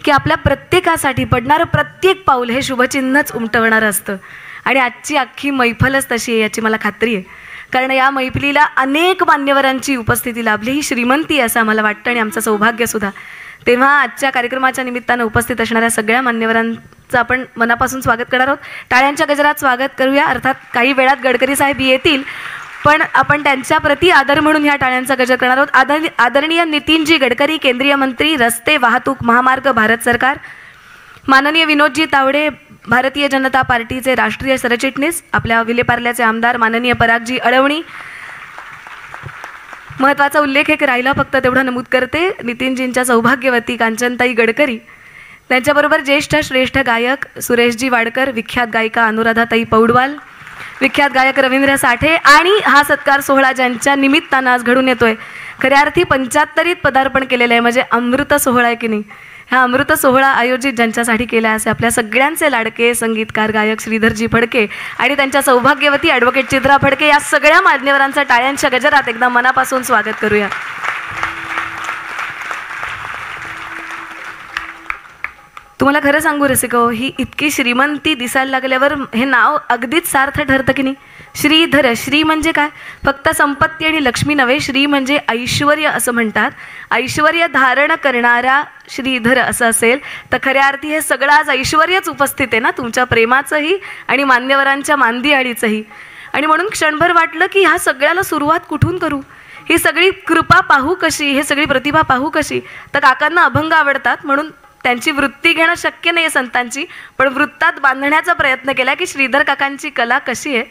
की आपल्या प्रत्येकासाठी पडणारं प्रत्येक पाऊल हे शुभचिन्हच उमटवणारं असतं. आणि आजची अख्खी मैफलच तशी आहे याची मला खात्री आहे. कारण या मैफिलीला अनेक मान्यवरांची उपस्थिती लाभली, ही श्रीमंती असं आम्हाला वाटतं आणि आमचं सौभाग्यसुद्धा. तेव्हा आजच्या कार्यक्रमाच्या निमित्तानं उपस्थित असणाऱ्या सगळ्या मान्यवरांचं आपण मनापासून स्वागत करणार आहोत. टाळ्यांच्या गजरात स्वागत करूया. अर्थात काही वेळात गडकरी साहेब येतील, पण आपण त्यांच्याप्रती आदर म्हणून ह्या टाळ्यांचा गजर करणार आहोत. आदरणीय नितीनजी गडकरी, केंद्रीय मंत्री, रस्ते वाहतूक महामार्ग भारत सरकार. माननीय विनोदजी तावडे, भारतीय जनता पार्टीचे राष्ट्रीय सरचिटणीस, आपल्या विलेपार्ल्याचे आमदार माननीय परागजी अळवणी. महत्त्वाचा उल्लेख एक राहिला, फक्त तेवढा नमूद करते. नितीनजींच्या सौभाग्यवती कांचनताई गडकरी, त्यांच्याबरोबर ज्येष्ठ श्रेष्ठ गायक सुरेशजी वाडकर, विख्यात गायिका अनुराधाताई पौडवाल, विख्यात गायक रवींद्र साठे. आणि हा सत्कार सोहळा ज्यांच्या निमित्तानं आज घडून येतोय, खऱ्या अर्थी 75रीत पदार्पण केलेलं आहे, म्हणजे अमृत सोहळा आहे की नाही. हा अमृत सोहळा आयोजित ज्यांच्यासाठी केला असे आपल्या सगळ्यांचे लाडके संगीतकार गायक श्रीधरजी फडके आणि त्यांच्या सौभाग्यवती ॲडव्होकेट चित्रा फडके, या सगळ्या मान्यवरांचं टाळ्यांच्या गजरात एकदा मनापासून स्वागत करूया. तुम्हाला खरं सांगू रसिको, ही इतकी श्रीमंती दिसायला लागल्यावर हे नाव अगदीच सार्थ ठरतं की नाही. श्रीधर, श्री म्हणजे काय? फक्त संपत्ती आणि लक्ष्मी नव्हे, श्री म्हणजे ऐश्वर्य असं म्हणतात. ऐश्वर्य धारण करणारा श्रीधर असं असेल तर खऱ्या अर्थी हे सगळं आज ऐश्वर्यच उपस्थित आहे ना, तुमच्या प्रेमाचंही आणि मान्यवरांच्या मांदियाळीचंही. आणि म्हणून क्षणभर वाटलं की ह्या सगळ्याला सुरुवात कुठून करू, ही सगळी कृपा पाहू कशी, हे सगळी प्रतिभा पाहू कशी. तर काकांना अभंग आवडतात म्हणून त्यांची वृत्ती घेणं शक्य नाही आहे संतांची, पण वृत्तात बांधण्याचा प्रयत्न केला की श्रीधर काकांची कला कशी आहे.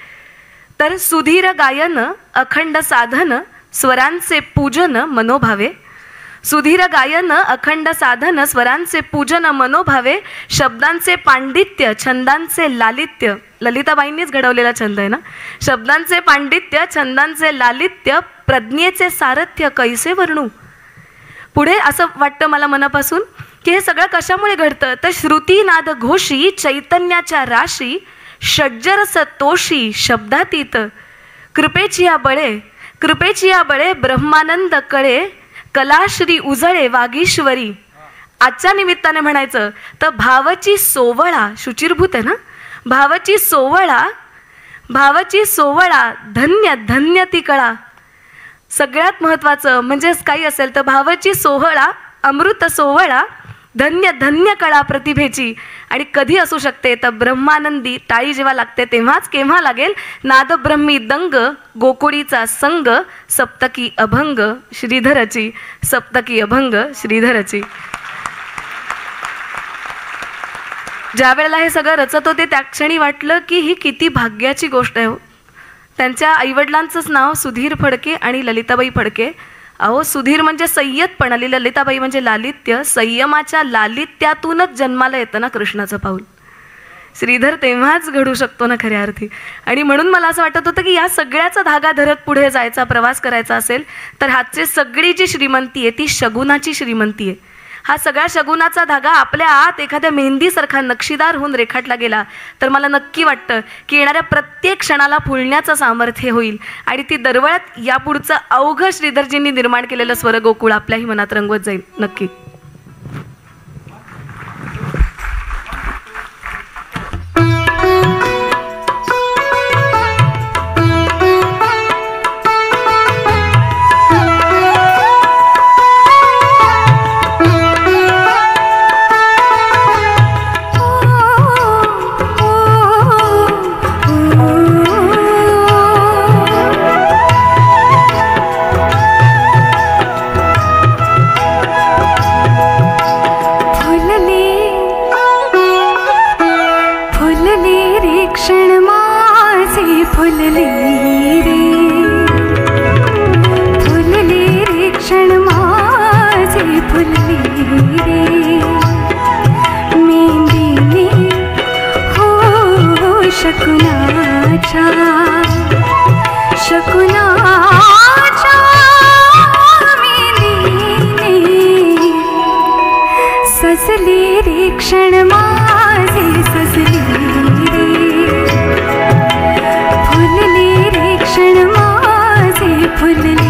तर सुधीर गायन अखंड साधन स्वरांचे पूजन मनोभावे. सुधीर गायन अखंड साधन स्वरांचे पूजन मनोभावे. शब्दांचे पांडित्य छंदांचे लालित्य, ललिताबाईंनीच घडवलेला छंद आहे ना. शब्दांचे पांडित्य छंदांचे लालित्य, प्रज्ञेचे सारथ्य कैसे वर्णू. पुढे असं वाटतं मला मनापासून की हे सगळं कशामुळे घडतं, तर श्रुती नाद घोषी चैतन्याच्या राशी, षड्जर सतोषी शब्दातीत. कृपेची या बळे, कृपेची या बळे ब्रह्मानंद कळे, कलाश्री उजळे वागीश्वरी. आजच्या निमित्ताने म्हणायचं तर भावची सोवळा, शुचिरभूत आहे ना, भावची सोवळा, भावची सोवळा धन्य धन्य ती कळा. सगळ्यात महत्त्वाचं म्हणजे काही असेल तर भावची सोहळा, अमृत सोहळा, धन्य धन्य कळा प्रतिभेची. आणि कधी असू शकते तर ब्रह्मानंदी टाळी जेव्हा लागते तेव्हाच. केव्हा लागेल? नादब्रह्मी दंग गोकुळीचा संग, सप्तकी अभंग श्रीधरची, सप्तकी अभंग श्रीधरची. ज्या वेळेला हे सगळं रचत होते त्या क्षणी वाटलं की ही किती भाग्याची गोष्ट आहे. त्यांच्या आईवडिलांचंच नाव सुधीर फडके आणि ललिताबाई फडके. अहो, सुधीर म्हणजे संयतपण आणि ललिताबाई म्हणजे लालित्य. संयमाच्या लालित्यातूनच जन्माला येतं ना कृष्णाचं पाऊल. श्रीधर तेव्हाच घडू शकतो ना खऱ्या अर्थी. आणि म्हणून मला असं वाटत होतं की या सगळ्याचा धागा धरत पुढे जायचा, प्रवास करायचा असेल तर हातची सगळी जी श्रीमंती आहे ती शगुनाची श्रीमंती आहे. हा सगळा शगुनाचा धागा आपल्या आत एखाद्या मेहंदीसारखा नक्षीदार होऊन रेखाटला गेला तर मला नक्की वाटतं की येणाऱ्या प्रत्येक क्षणाला फुलण्याचं सामर्थ्य होईल. आणि ती दरवळत यापुढचं अवघ श्रीधरजींनी निर्माण केलेलं स्वरगोकुळ आपल्याही मनात रंगवत जाईल नक्की. सजले रे क्षण माझे सजले रे, फुलले रे क्षण माझे फुलले.